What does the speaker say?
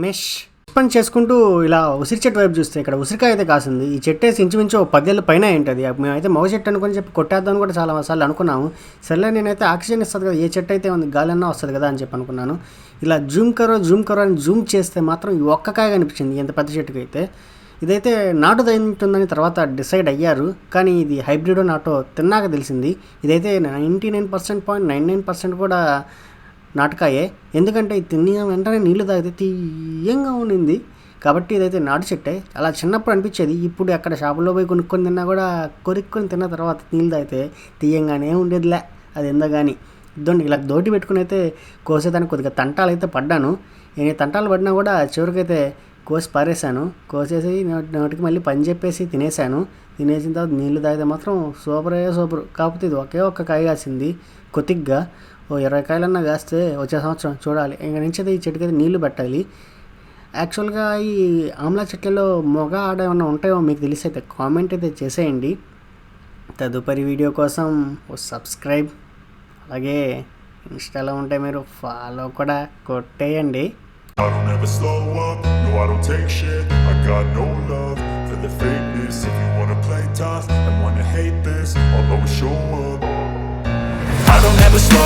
Mesh పని చేసుకుంటూ ఇలా ఉసిరి చెట్టు వైపు చూస్తే ఇక్కడ ఉసిరికాయ అయితే కాసింది. ఈ చెట్టు వేసి ఇంచుమించు 10 ఏళ్ళ పైన ఏంటది. మేమైతే మగ చెట్టు అనుకుని చెప్పి కొట్టేద్దామని కూడా చాలా సార్లు అనుకున్నాము. సర్లే నేనైతే ఆక్సిజన్ ఇస్తుంది కదా, ఏ చెట్టు అయితే ఉంది గాలి అన్నా వస్తుంది కదా అని చెప్పి అనుకున్నాను. ఇలా జూమ్ కరో అని జూమ్ చేస్తే మాత్రం ఈ ఒక్క కాయ కనిపించింది ఎంత పెద్ద చెట్టుకి అయితే. ఇదైతే నాటు తింటుందని తర్వాత డిసైడ్ అయ్యారు, కానీ ఇది హైబ్రిడ్ నాటో తిన్నాక తెలిసింది. ఇదైతే 99.99% కూడా నాటకాయే. ఎందుకంటే ఇది తిన్న వెంటనే నీళ్లు తాగితే తీయంగా ఉండింది. కాబట్టి ఇదైతే నాటు చెట్టే. అలా చిన్నప్పుడు అనిపించేది. ఇప్పుడు అక్కడ షాపులో పోయి కొనుక్కొని తిన్నా కూడా కొనుక్కొని తిన్న తర్వాత నీళ్ళు తాగితే తీయంగానే ఉండేదిలే. అది ఎందో కానీ ఇద్దండి ఇలా దోటి పెట్టుకుని అయితే కోసేదానికి కొద్దిగా తంటాలు అయితే పడ్డాను. నేను తంటాలు పడినా కూడా చివరికైతే కోసి పారేసాను. కోసేసి నోటికి మళ్ళీ పని చెప్పేసి తినేసాను. తినేసిన తర్వాత నీళ్లు తాగితే మాత్రం సూపర్. కాకపోతే ఇది ఒకే ఒక్క కాయ కాసింది కొద్దిగా. 20 కాయలన్నా కాస్తే వచ్చే సంవత్సరం చూడాలి. ఇంక నుంచి అయితే ఈ చెట్టుకి అయితే నీళ్లు పెట్టాలి. యాక్చువల్గా ఈ ఆమ్లా చెట్లలో మొగ ఆడ ఏమన్నా ఉంటాయో మీకు తెలిసి అయితే కామెంట్ అయితే చేసేయండి. తదుపరి వీడియో కోసం సబ్స్క్రైబ్, అలాగే ఇన్స్టాలో ఉంటే మీరు ఫాలో కూడా కొట్టేయండి. I don't ever slow up, no I don't take shit. I got no love for the fakeness. If you wanna play tough and wanna hate this, I'll always show up. I don't ever slow